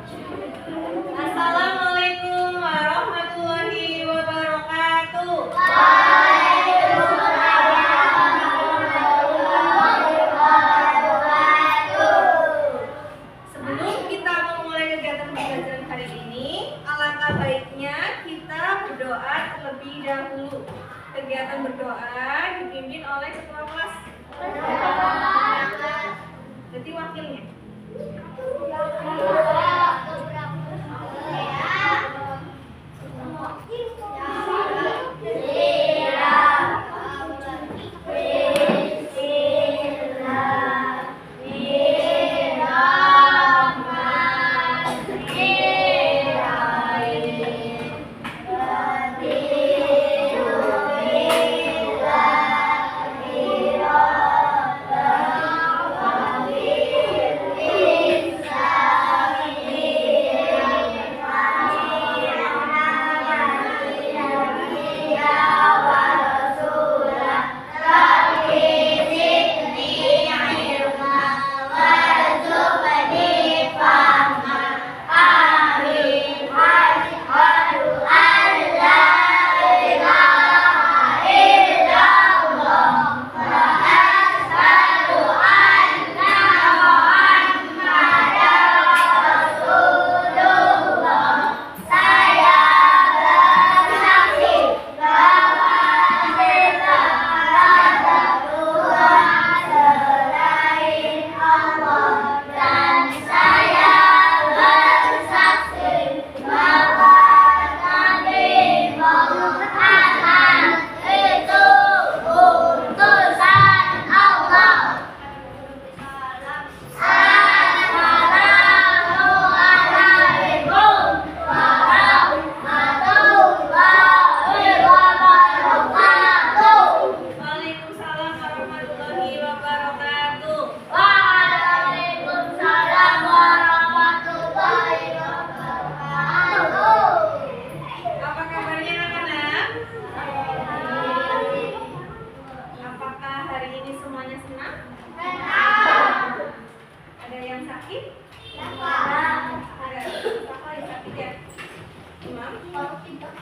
Assalamualaikum warahmatullahi wabarakatuh. Sebelum kita memulai kegiatan pembelajaran hari ini, alangkah baiknya kita berdoa terlebih dahulu. Kegiatan berdoa dipimpin oleh ketua kelas. Jadi wakilnya.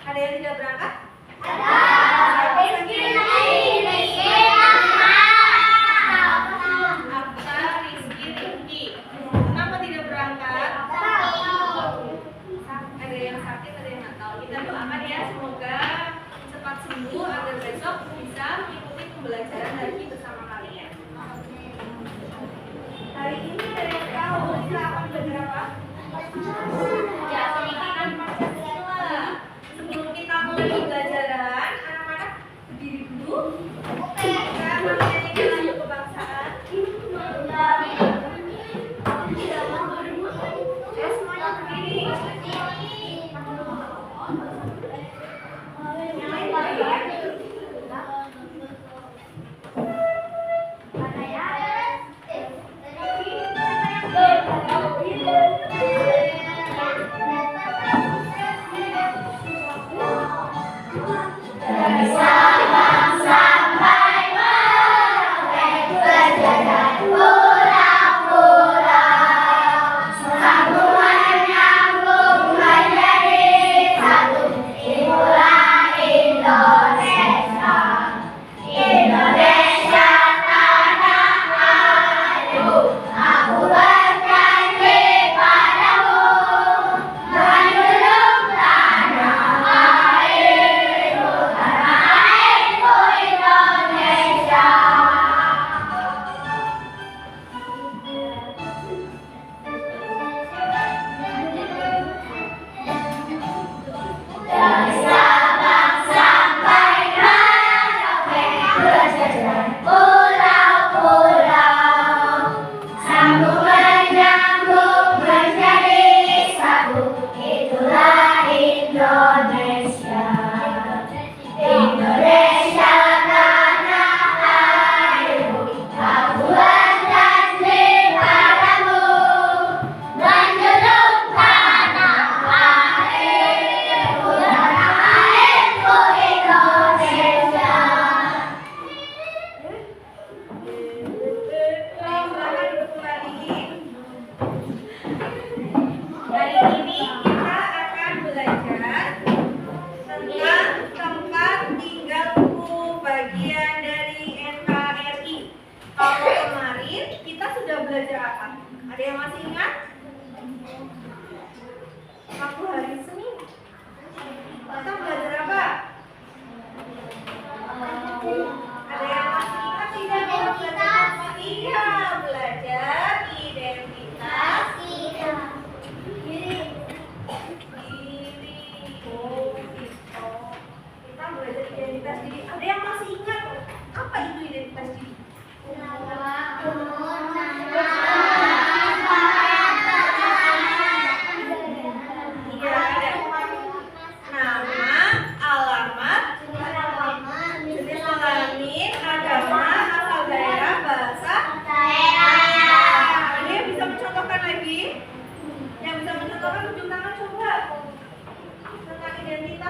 Ada yang tidak berangkat? Ada. Rizky. Kenapa tidak berangkat? Ada yang sakit, ada yang nggak tahu. Kita doakan ya, semoga cepat sembuh agar besok bisa mengikuti pembelajaran lagi bersama kalian. Hari ini ada yang tahu kita akan belajar apa? Ya, pendidikan Pancasila. Sebelum kita mulai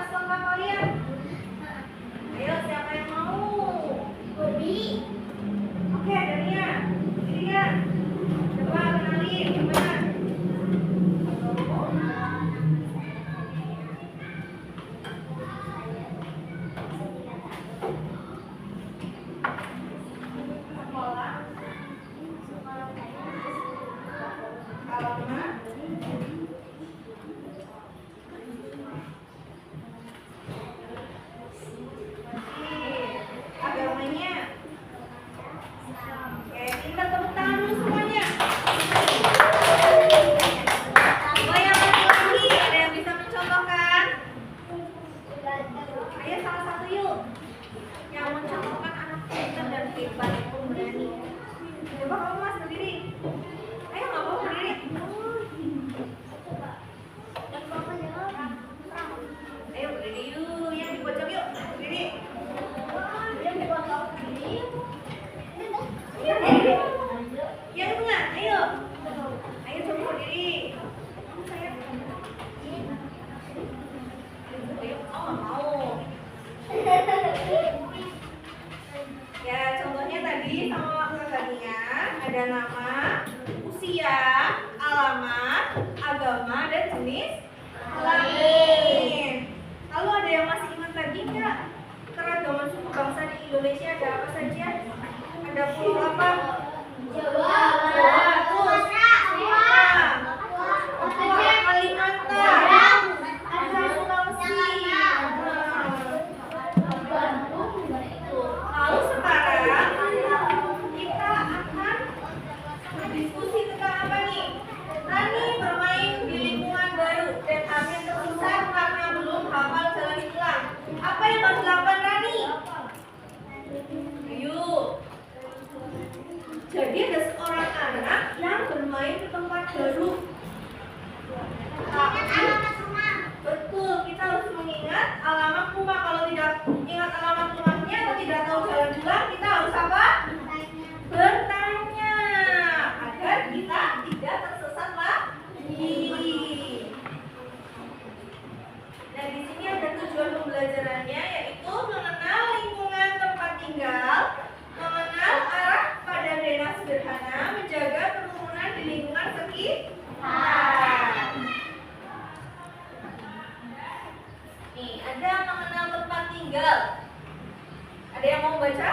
tas lengkap kalian? Ayo, siapa yang mau? Bobby. Oke, Dania. Ini kan. Coba kenalin, gimana? Sekolah. Alamat. Agamanya. Oke, kita tepuk tangan dulu semuanya. Oh, yang laki-laki, ada yang bisa mencontohkan? Ayo salah satu yuk. Yang mencontohkan anak pintar dan hebat itu berani. Coba kamu mas berdiri. Ayo nggak mau berdiri. Ayo berdiri yuk. Yang di pojok yuk. Berdiri. Iya, berdiri. Yang di tengah. Ayo. Ayo coba berdiri. Ayo. Oh nggak mau. Ya, contohnya tadi sama Kak Dania ada nama, usia, alamat, agama, dan jenis kelamin. Lalu ada yang masih ingat lagi nggak? Keragaman suku bangsa di Indonesia ada apa saja? Ada pulau apa? Jawa. Terus Papua, Kalimantan, ada Sulawesi. Lalu sekarang kita akan berdiskusi tentang apa nih? Rani bermain di lingkungan baru dan Amin tersesat karena belum hafal jalan pulang. Apa yang harus dilakukan Rani? Ayo. Jadi ada seorang anak yang bermain di tempat baru. Betul, kita harus mengingat alamat rumah. Kalau tidak ingat alamat rumahnya atau tidak tahu jalan pulang, kita harus apa? Bertanya agar kita tidak tersesat lagi. Nah, di sini ada tujuan pembelajarannya, yaitu mengenal lingkungan tempat tinggal, mengenal arah pada dana sederhana, menjaga kerukunan di lingkungan sekitar. Nih, ada mengenal tempat tinggal. Ada yang mau baca?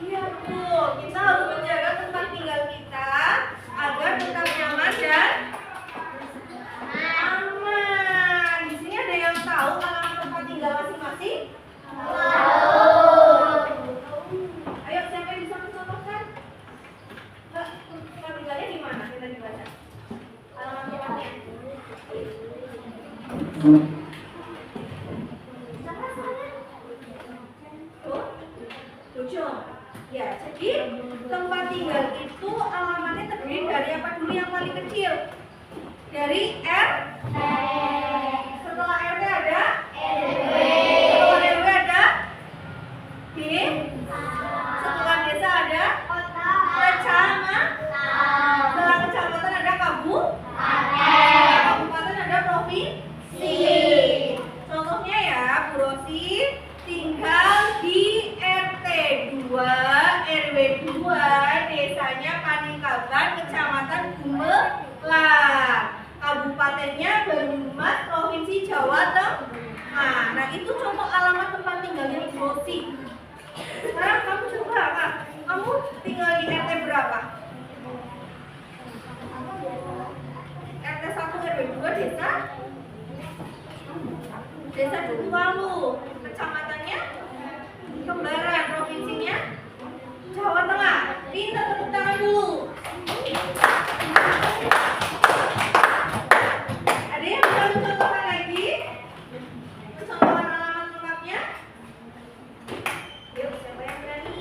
Iya betul, kita harus menjaga tempat tinggal kita agar tetap nyaman dan aman. Di sini ada yang tahu alamat tempat tinggal masing-masing? Ayo, siapa yang bisa mencontohkan? Tempat tinggalnya di mana? Kita dibaca. Alamat tempatnya. Tujuh. Ya, jadi tempat tinggal itu alamatnya terdiri dari apa dulu yang paling kecil? Dari R. Setelah RT ada? Setelah RW ada? D. Setelah desa ada? Kecamatan. Setelah kecamatan ada kabupaten ada provinsi. Contohnya ya, Bu Rosi tinggal di RT 2, RW 2, desanya Paningkaban, kecamatan Gumelar, kabupatennya Banyumas, provinsi Jawa Tengah. Nah, itu contoh alamat tempat tinggalnya Bu Rosi. Sekarang kamu coba, Kak. Kamu tinggal di RT berapa? RT 1 RW 2 desa? Desa Dukuwalu. Kecamatannya Kembaran, provinsinya Jawa Tengah. Pintar, tepuk tangan dulu. Ada yang bisa mencontohkan lagi? Mencontohkan alamat lengkapnya? Yuk, siapa yang berani?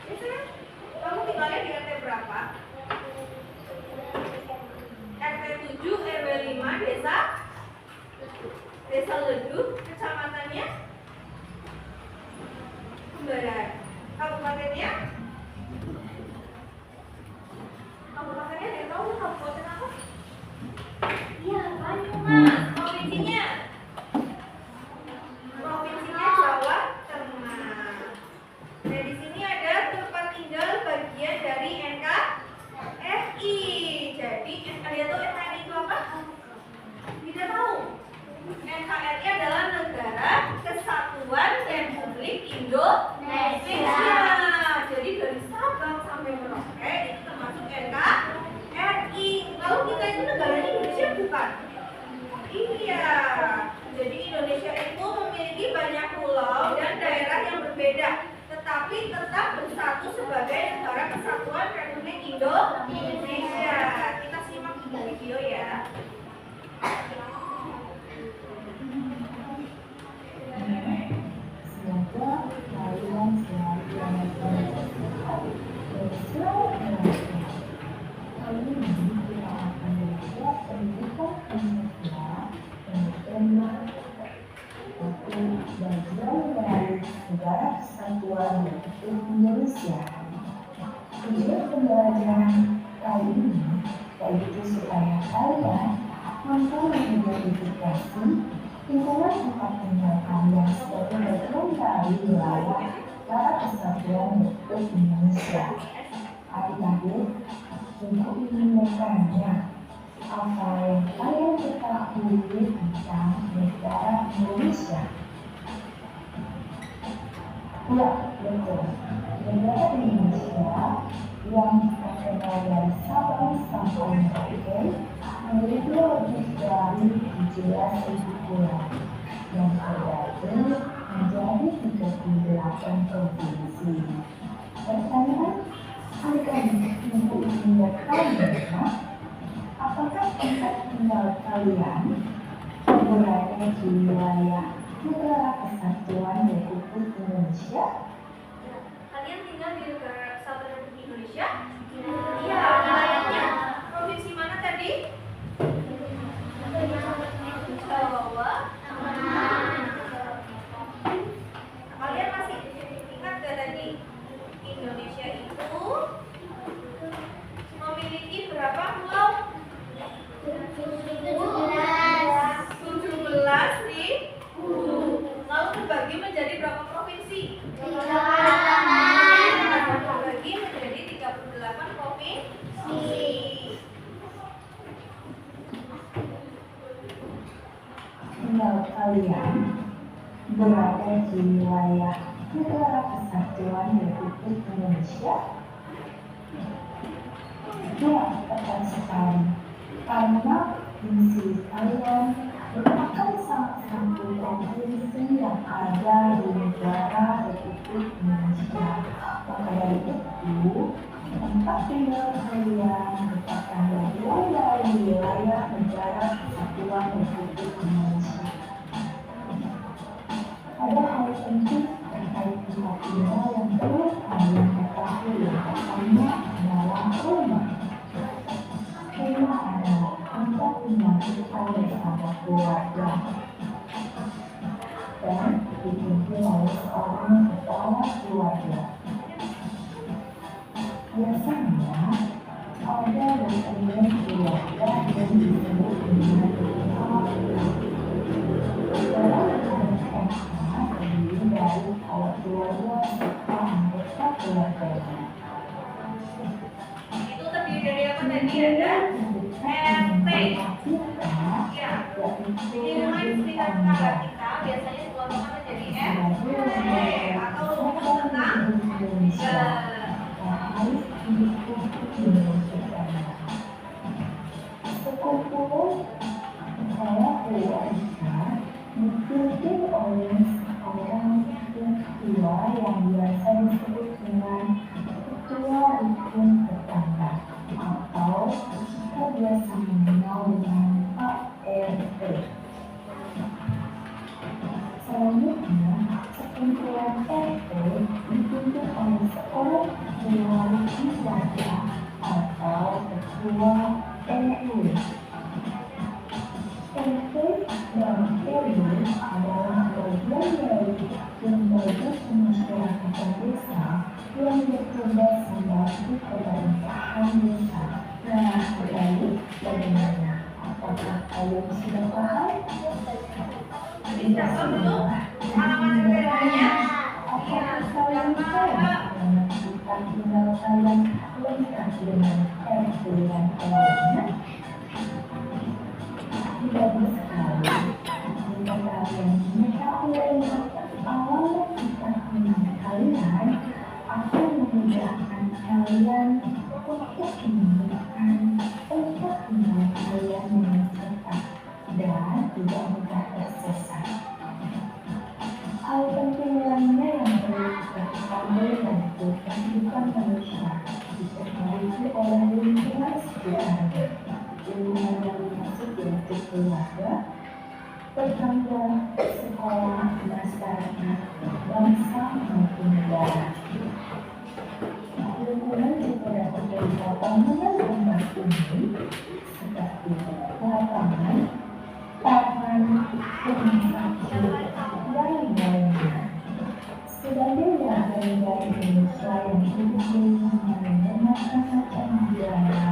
Ya, sayang. Kamu tinggalnya di RT berapa? RT 7 RW 5 desa Leduk, kecamatannya Barat. Kabupatennya? Kabupatennya ada yang tahu nggak kabupaten apa? Iya, Banyumas. Provinsinya? Provinsinya Jawa Tengah. Nah, di sini ada tempat tinggal bagian dari NKRI. Jadi, kalian tahu NKRI itu apa? Tidak tahu. NKRI adalah Negara Kesatuan Republik Indonesia. Jadi dari Sabang sampai Merauke itu termasuk NKRI. Lalu kita itu negaranya Indonesia bukan? Iya. Jadi Indonesia itu memiliki banyak pulau dan daerah yang berbeda, tetapi tetap bersatu sebagai Negara Kesatuan Republik Indonesia. Kita simak video ya. Semoga kalian selalu sehat dan selalu bahagia. Kali ini kita akan belajar pendidikan Indonesia dengan tema satu bagian dari Negara Kesatuan Republik Indonesia. Tujuan pembelajaran kali ini yaitu supaya kalian mampu mengidentifikasi lingkungan tempat tinggal kalian sebagai bagian dari wilayah Negara Kesatuan Republik Indonesia. Adik-adik, ibu ingin bertanya, apa yang kalian ketahui tentang negara Indonesia? Ya, betul. Negara Indonesia yang terkenal dari Sabang sampai Merauke memiliki lebih dari 17.000 pulau yang terbagi menjadi 38 provinsi. Pertanyaan, adik-adik ibu ingin bertanya, apakah tempat tinggal kalian berada di wilayah Negara Kesatuan Republik Indonesia? Kalian tinggal di Negara Kesatuan Republik Indonesia? Iya, wilayahnya provinsi mana tadi? Jawa Tengah. Kalian masih ingat gak tadi Indonesia itu memiliki berapa pulau? 17.000. Lalu terbagi menjadi berapa provinsi? 38. Terbagi menjadi 38 provinsi. Tinggal kalian berada di wilayah Negara Kesatuan Republik Indonesia? Ya, tepat sekali. Karena provinsi kalian merupakan salah satu provinsi yang ada di Negara Republik Indonesia. Maka dari itu, tempat tinggal kalian merupakan bagian dari wilayah Negara Kesatuan Republik Indonesia. Ada hal penting terkait tempat tinggal yang perlu kalian ketahui, yang pertama adalah rumah. Rumah adalah tempat tinggal kita bersama keluarga dan dipimpin oleh seorang kepala keluarga. Biasanya ada rekening keluarga yang disebut dengan kepala keluarga. Dalam konteks terdiri dari kepala keluarga serta anggota keluarganya. Itu terdiri dari apa tadi? Ada RT. Ya. Jadi dengan istilah tetangga kita biasanya dikelompokkan menjadi RT atau rumus tetangga. Sekumpulan kepala keluarga dipimpin oleh seorang ketua yang biasa disebut dengan ketua rukun tetangga atau kita biasa mengenal dengan Pak RT. Selanjutnya, sekumpulan RT dipimpin oleh seorang ketua rukun warga atau ketua RW. RT dan RW ini adalah bagian dari lembaga pemasyarakatan desa yang bertugas membantu pemerintahan desa. Nah, jadi bagaimana? Apakah kalian sudah paham? Siapa belum? Halaman materialnya? Apakah kalian paham menentukan email kalian lengkap dengan RT dan lainnya? Bagus sekali. Jika kalian mengetahui awal kita kalian akan memudahkan kalian untuk menemukan tempat tinggal kalian dengan cepat dan tidak mudah tersesat. Hal penting lainnya yang perlu kita ketahui yaitu kehidupan manusia dipengaruhi oleh lingkungan sekitarnya. Lingkungan yang dimaksud yaitu keluarga, tetangga, sekolah, masyarakat, bangsa maupun negara. Lingkungan juga dapat berupa bangunan rumah umum seperti lapangan, taman, rumah sakit, dan lainnya. Sebagai warga negara Indonesia yang hidup di lingkungan dengan macam-macam budaya,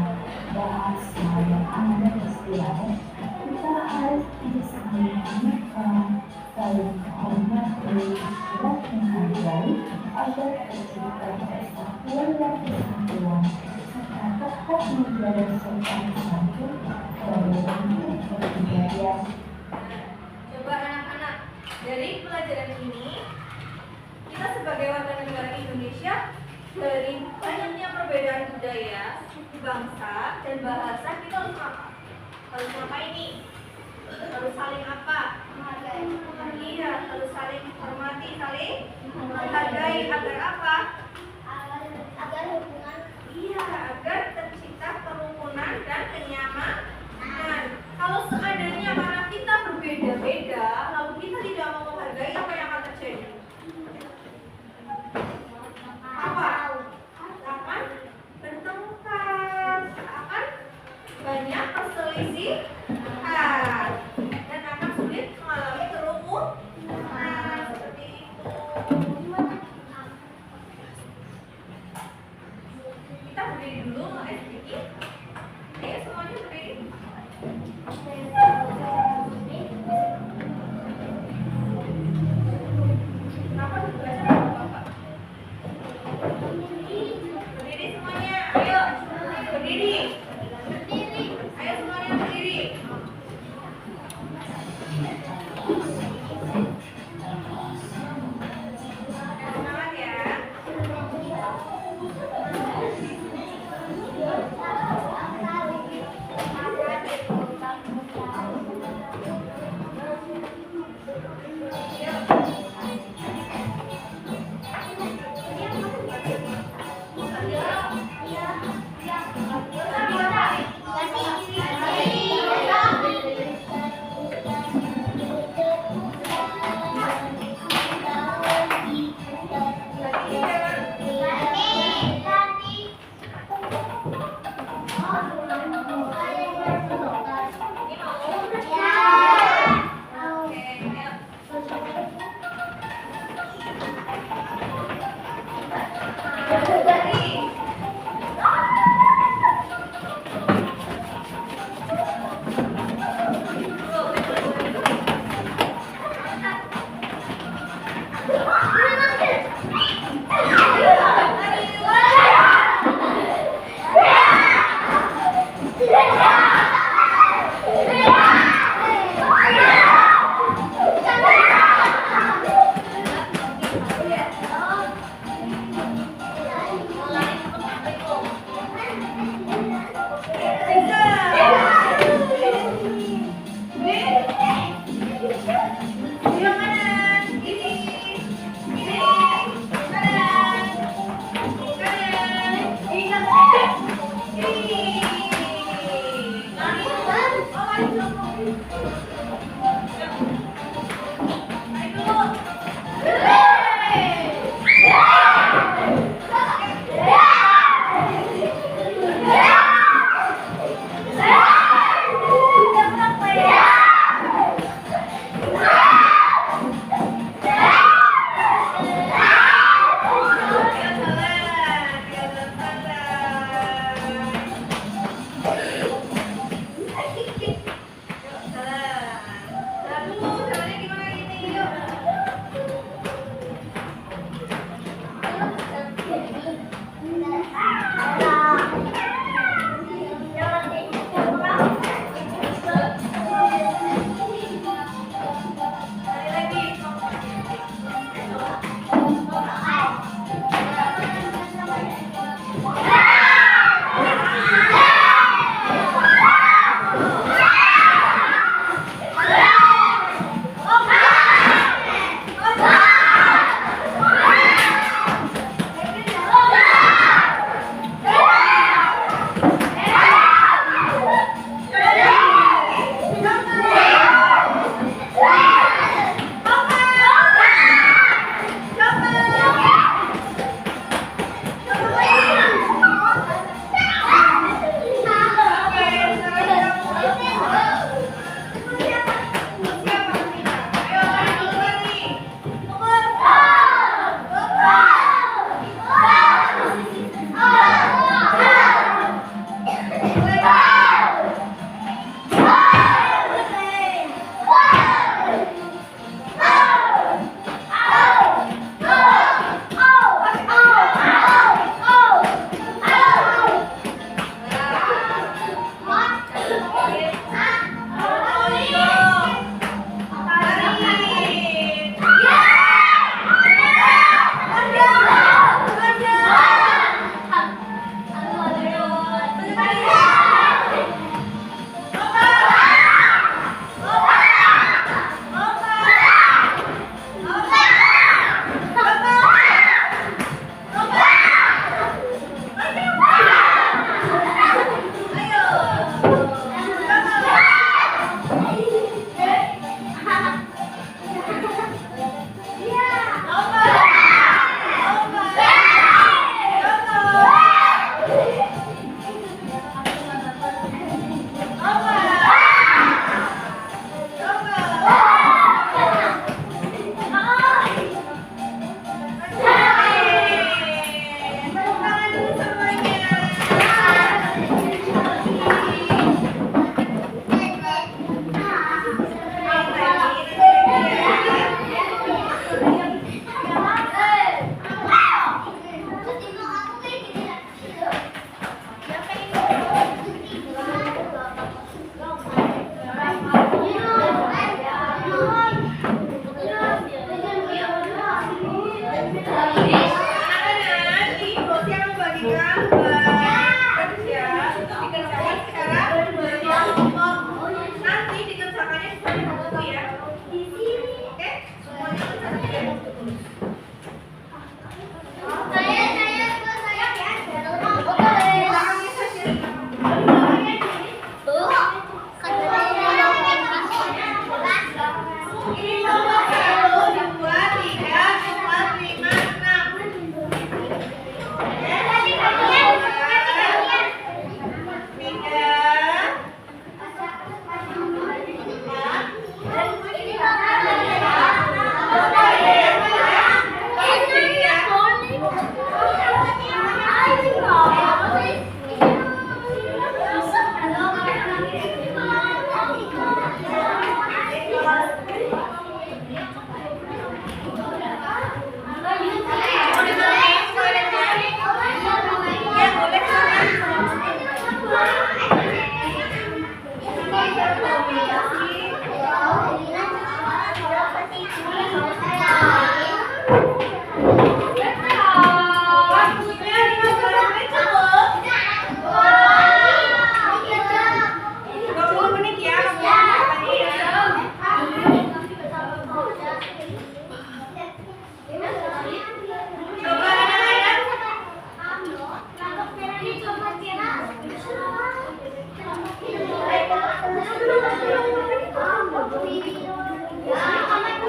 bahasa, dan adat istiadat, kita harus bisa menghormati, saling menghormati, dan menghargai agar tercipta persatuan dan kesatuan serta tetap menjaga sopan santun sebagai bentuk kepribadian. Coba anak-anak, dari pelajaran ini kita sebagai warga negara Indonesia dari banyaknya perbedaan budaya, suku bangsa, dan bahasa kita harus apa? Harus apa ini? Harus saling apa? Iya, harus saling hormati, saling menghargai agar apa? Agar hubungan Iya, agar tercipta kerukunan dan kenyamanan. Kalau seandainya karena kita berbeda-beda, lalu kita tidak mau menghargai, apa yang akan terjadi? Apa? Akan bertengkar, akan banyak perselisihan, dan akan sulit mengalami kerukunan seperti itu. Kita berdiri dulu, SPI. Ayo semuanya berdiri.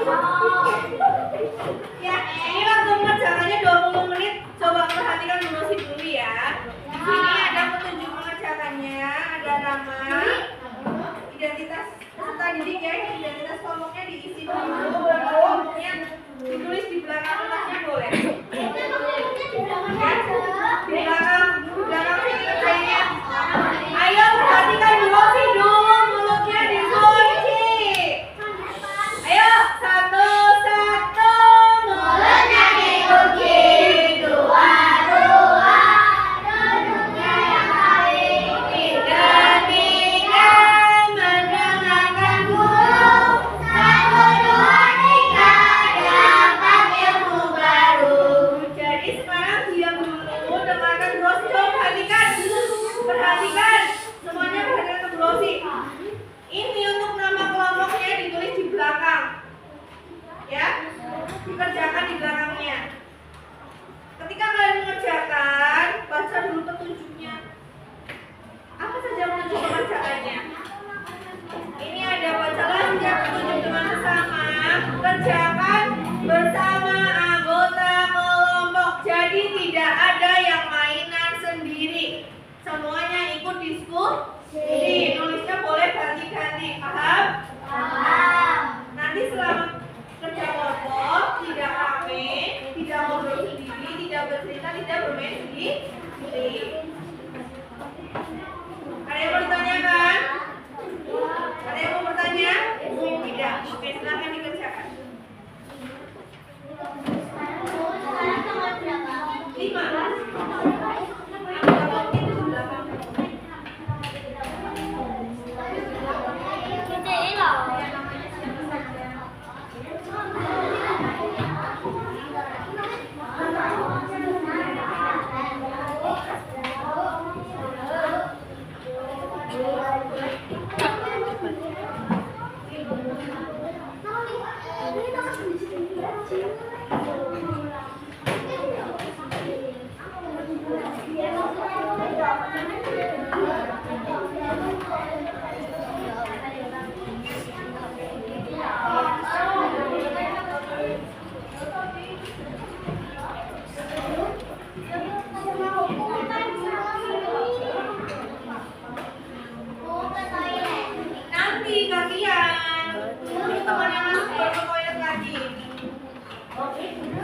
Ya, ini waktu mengerjakannya 20 menit. Coba perhatikan Bu Rosi dulu ya. Di sini ada petunjuk mengerjakannya, ada nama, identitas peserta didik ya, identitas kelompoknya diisi dulu, kelompoknya ditulis di belakang kertasnya boleh. Ya, di belakang sini kerjanya. Ayo perhatikan Bu Rosi dulu, mulutnya dikunci. Ayo, satu, mulutnya dikunci. Dua, duduknya yang baik. Tiga, mendengarkan guru. Satu, dua, tiga, dapat ilmu baru. Jadi sekarang diam dulu, dengarkan Bu Rosi. Coba perhatikan. Semuanya perhatikan ke Bu Rosi. Ini untuk nama kelompoknya ditulis di belakang. Ya, dikerjakan di belakangnya. Ketika kalian mengerjakan, baca dulu petunjuknya. Apa saja petunjuk mengerjakannya? Ini ada bacalah setiap petunjuk dengan sesama, kerjakan bersama anggota kelompok. Jadi tidak ada yang mainan sendiri. Semuanya ikut diskusi. Nulisnya boleh ganti-ganti. Paham? Nanti selama kerja kelompok tidak rame, tidak ngobrol sendiri, tidak bercerita, tidak bermain sendiri. Ada yang mau ditanyakan? Ada yang mau bertanya? Tidak. Oke, silakan dikerjakan. 我给你。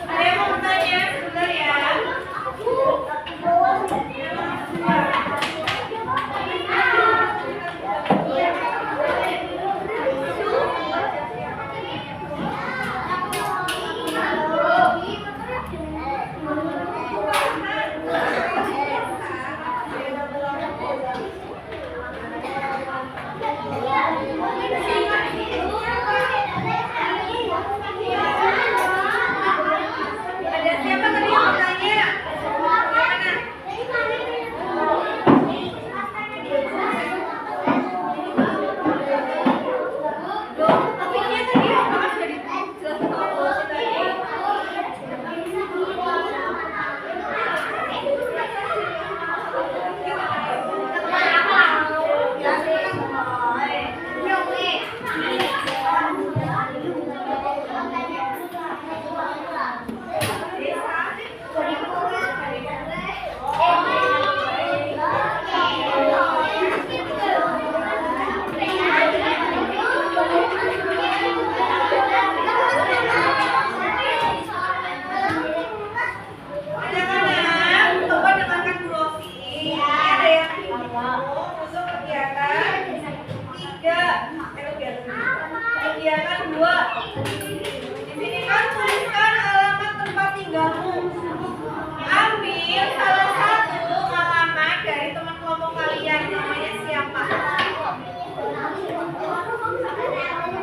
Ada yang mau bertanya? Sebentar ya. Ada siapa tadi yang bertanya? Bagaimana? Loh, tapi dia tadi apakah sudah dijelaskan sama Bu Rosi tadi? Anak-anak, coba dengarkan Bu Rosi. Ini ada yang untuk kegiatan 2. Di sini kan tuliskan alamat tempat tinggalmu. Ambil salah satu alamat dari teman kelompok kalian. Namanya siapa?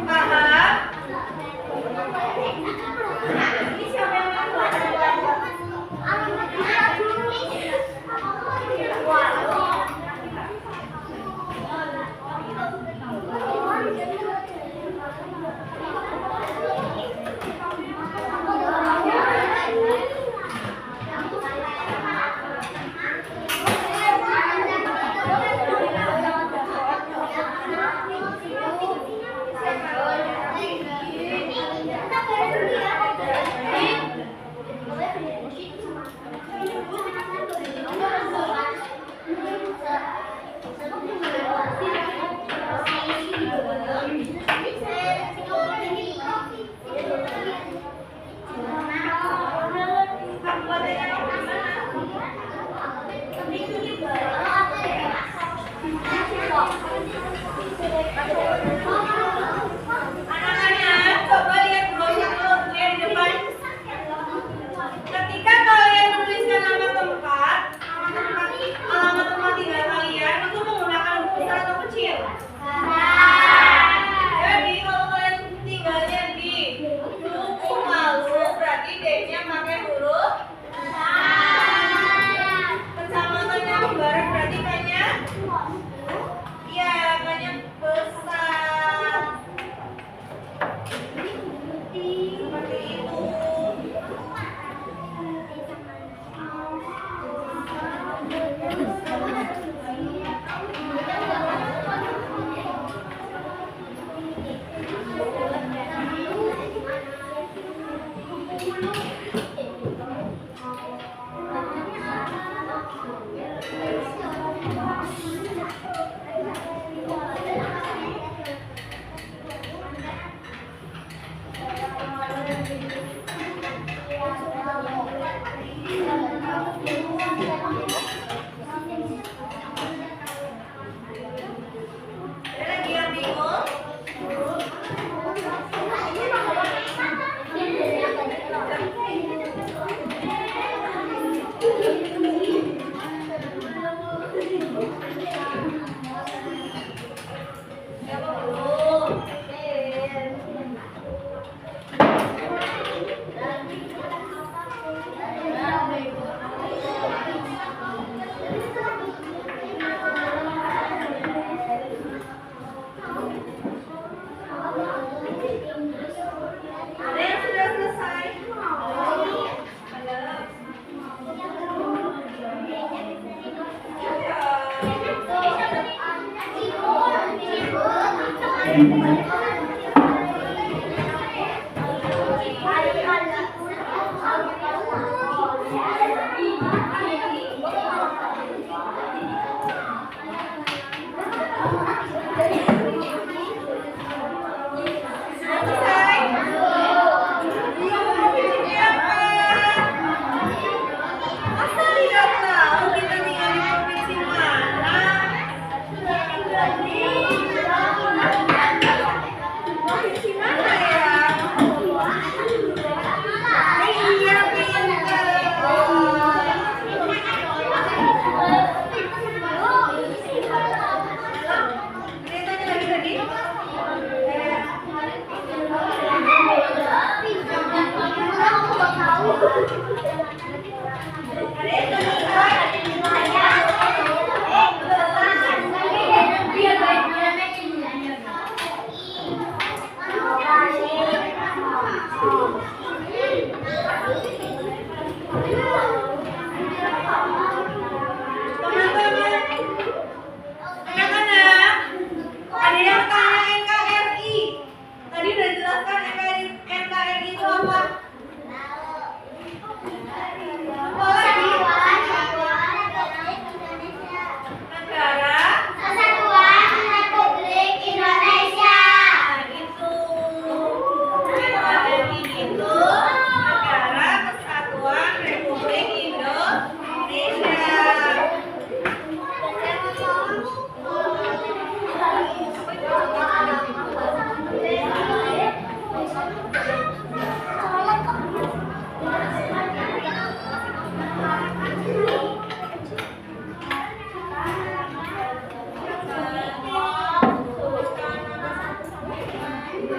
Paham? Ini siapa yang Anak-anak, coba lihat brosur dulu yang di depan. Ketika kalian menuliskan nama tempat, alamat tempat tinggal kalian itu menggunakan huruf besar atau kecil? Jadi kalau kalian tinggalnya di Duku Malu, berarti D-nya pakai huruf besar. Kecamatan yang barat berarti kayaknya iya, banyak besar. Seperti itu.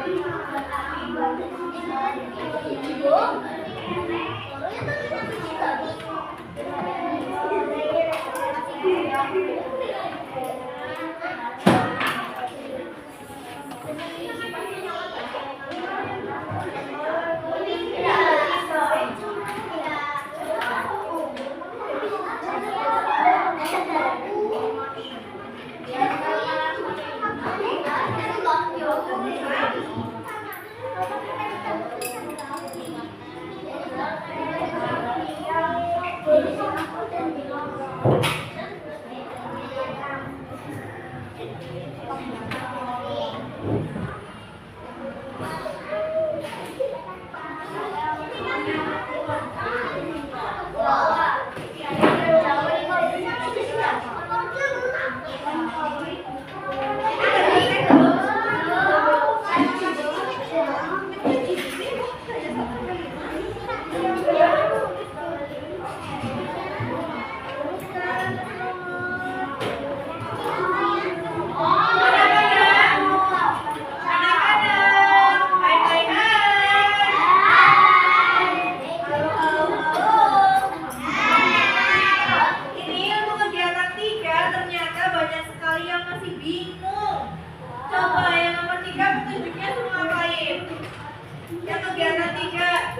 Ini untuk kegiatan 3 ternyata banyak sekali yang masih bingung. Coba yang nomor 3 petunjuknya semua ngapain? Yang kegiatan 3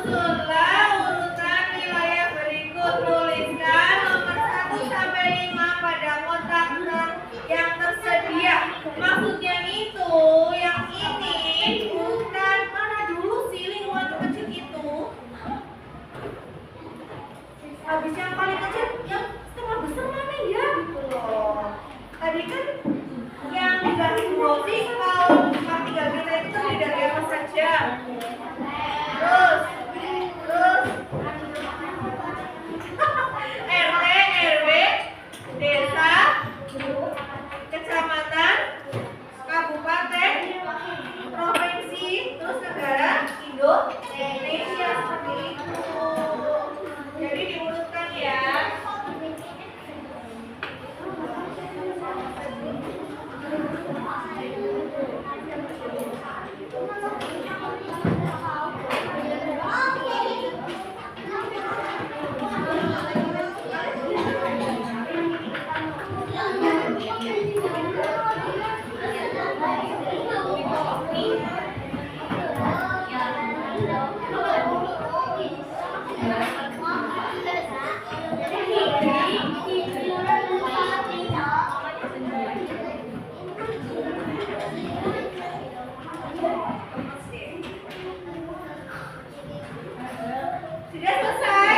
susunlah urutan wilayah berikut. Tuliskan nomor 1 sampai 5 pada kotak yang tersedia. Maksudnya itu yang ini bukan mana dulu sih lingkungan kecil itu. Habis yang paling kecil yang setengah besar mana ya gitu loh. Tadi kan yang dikasih Rosi kalau tinggal kita itu terdiri dari apa saja. Terus RT, RW, desa, kecamatan, kabupaten, provinsi, terus negara Indonesia seperti itu. Jadi diurutkan ya. Sudah selesai?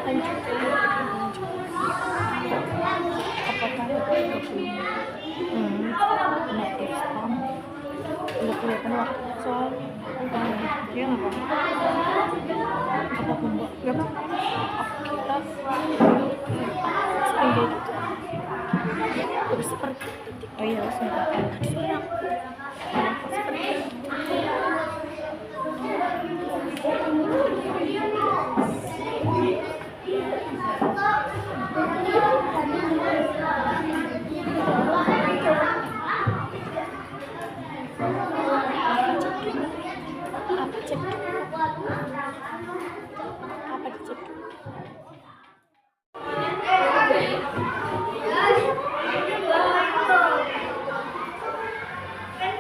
lanjut apakah itu punya native stamp udah kelihatan waktu soalnya ya nggak apa apapun mbak nggak apa kita sering kayak gitu terus seperti oh iya sudah siang seperti apa cek apa dicek Kan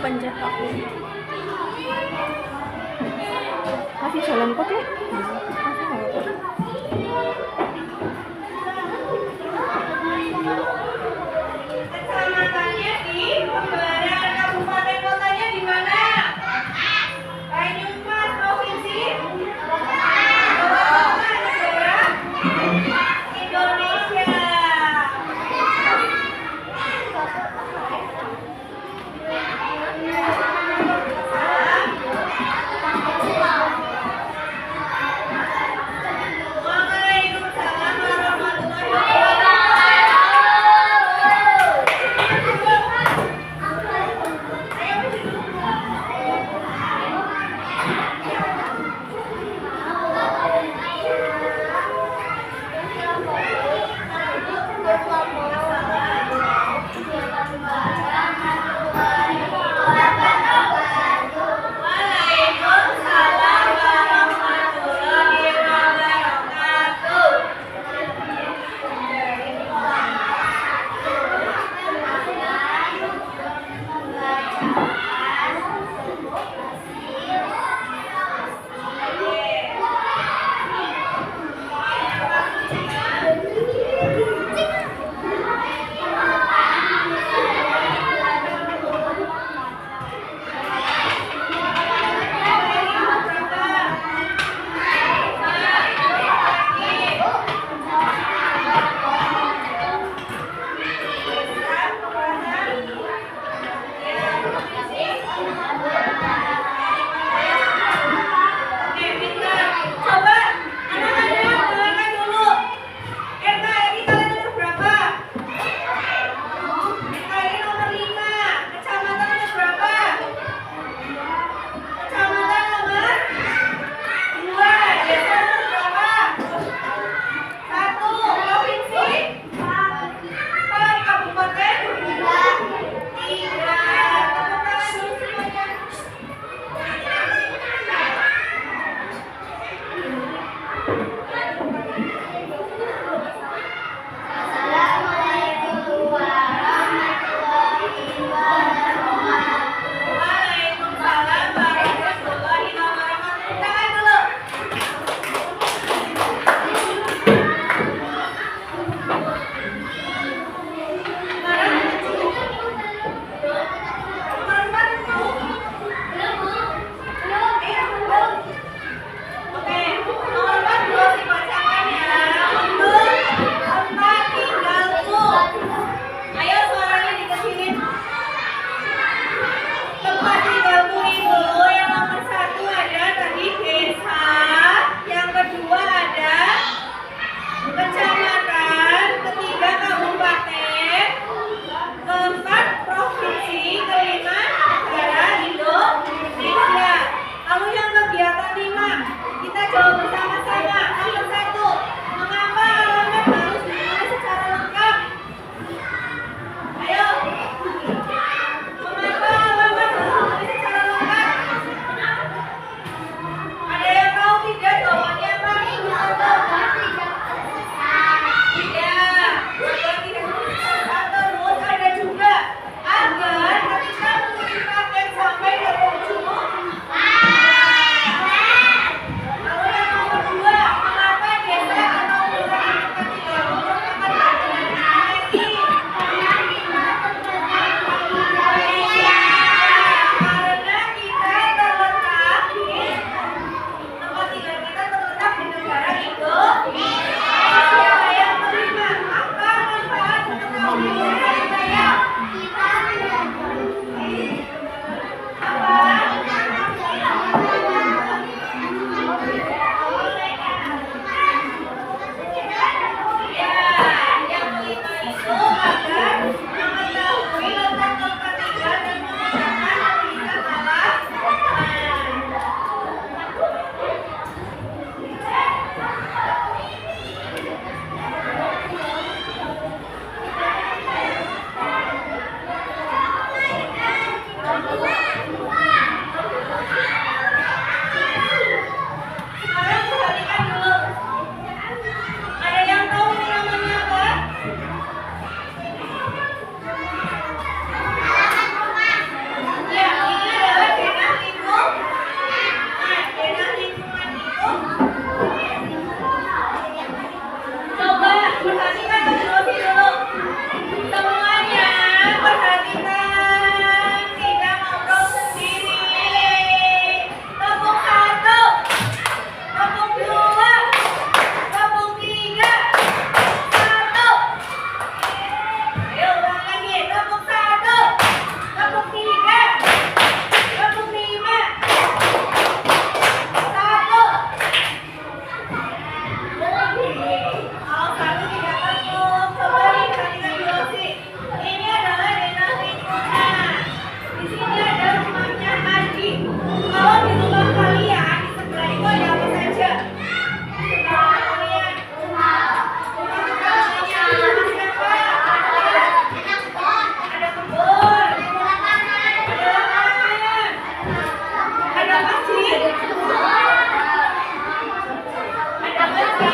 pencet aku. Masih jalan kok ya? Masih nggak apa-apa. Kecamatannya di Pembaran, kabupaten kotanya di mana? Banyumas, provinsi? Negara Indonesia.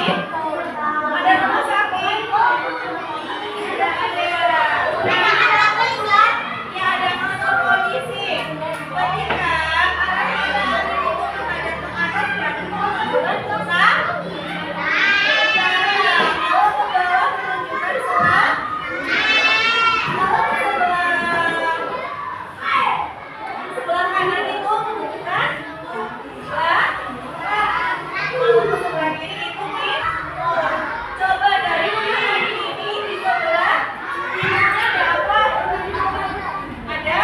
Ada rumah sakit? Tidak ada. Ya ada kantor polisi. Ketika arah kendaraan itu menghadap ke atas dan menunjukkan ke sana. Kalau ke bawah menunjukkan sebelah. Sebelah kanan itu menunjukkan sebelah. Kalau ke sebelah kiri itu timur. Coba dari hari ini di sebelah timurnya ada apa? Ada?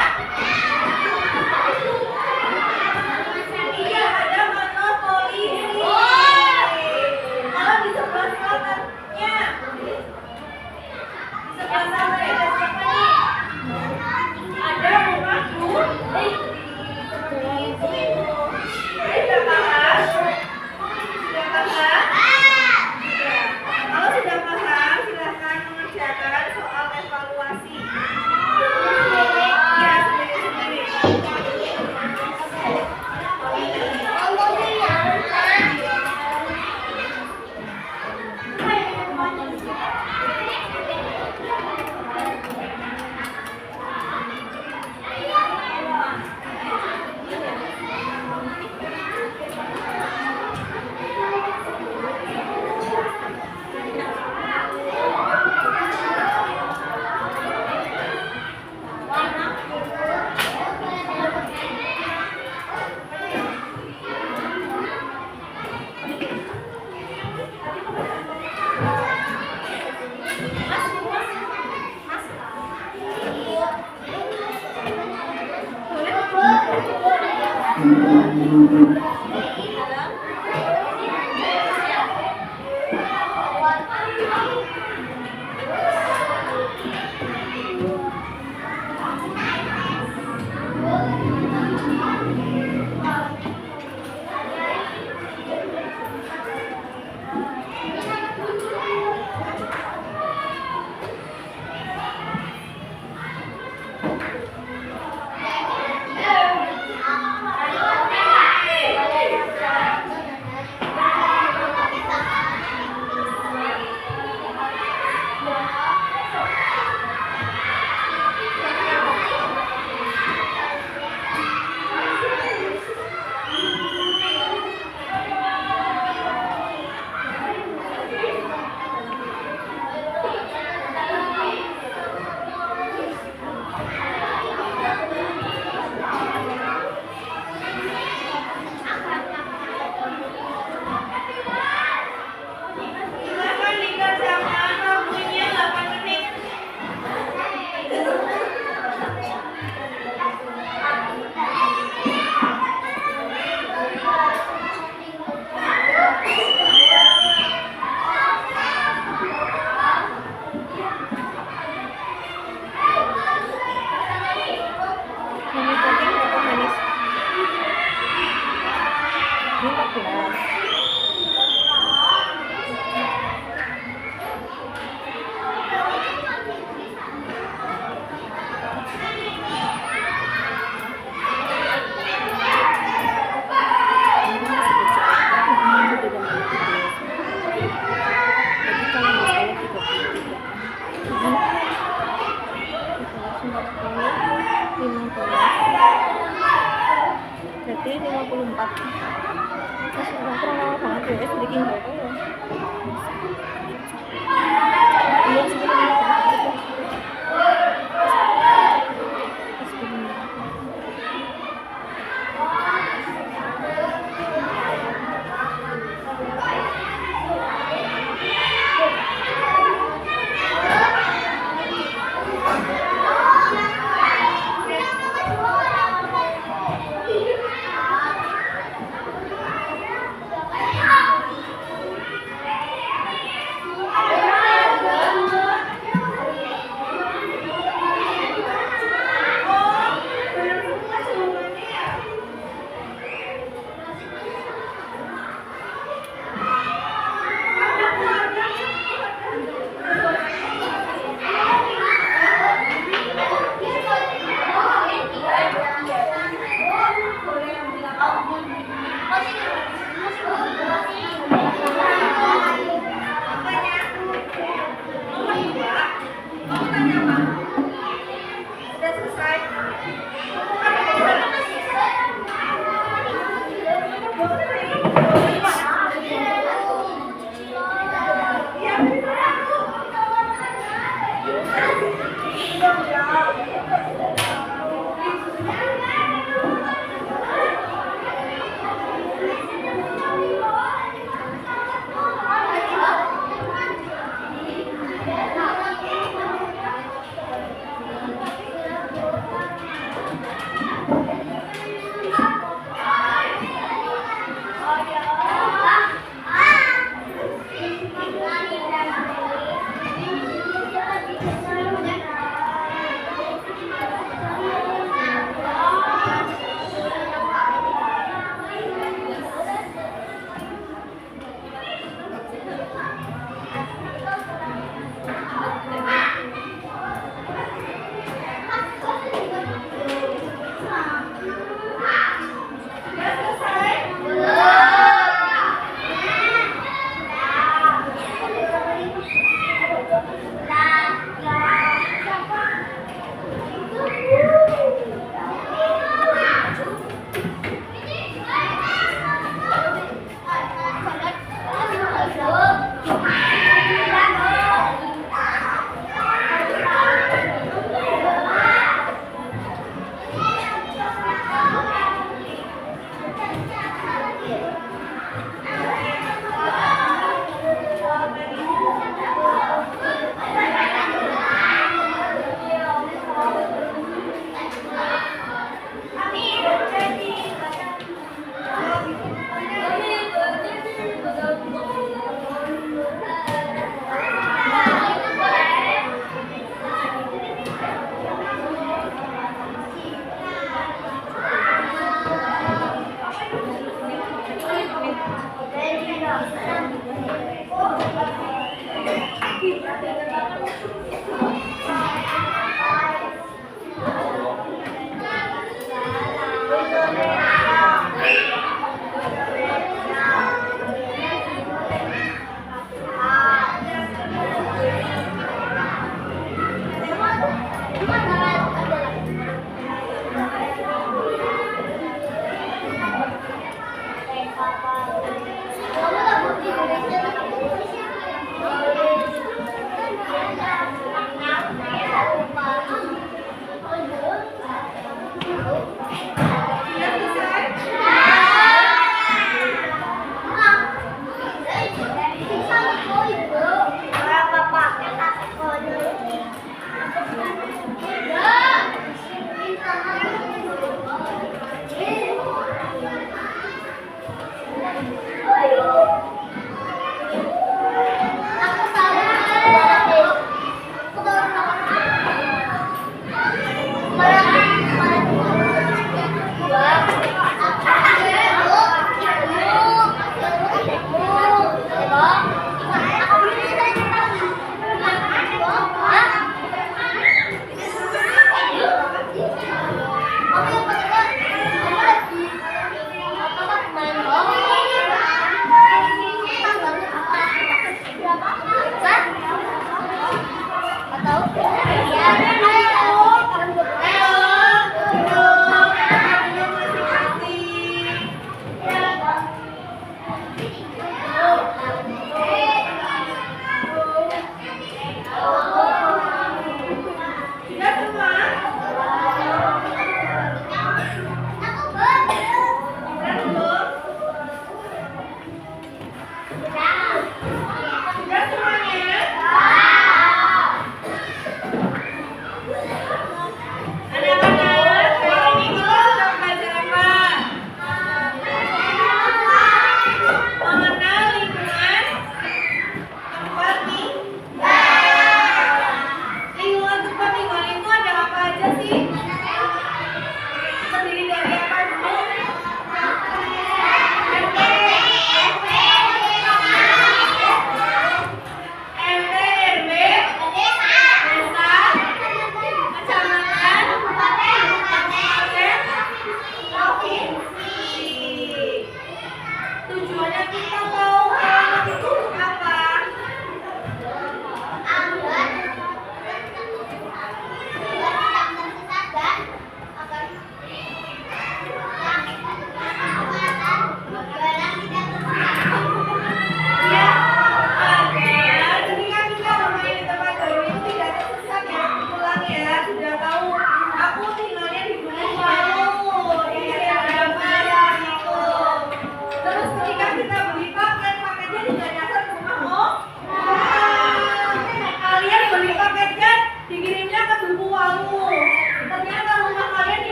Iya, ada kantor polisi. Kalau di sebelah selatannya, di sebelah selatan ada siapa nih? Ada rumah seperti itu. Sudah paham? Sudah paham? Ya. Kalau sudah paham, silahkan mengerjakan soal evaluasi. Ya, sendiri-sendiri. Silahkan dikerjakan waktunya 8 menit. Manis lagi berapa manis? Ini 14. Ini masih bisa. Ini udah 14. Jadi kalau nggak salah 33 kan? Ini 15. Berarti 54. Terus orang kurang lama banget ya, sedikit nggak tahu ya. Iya, sebelum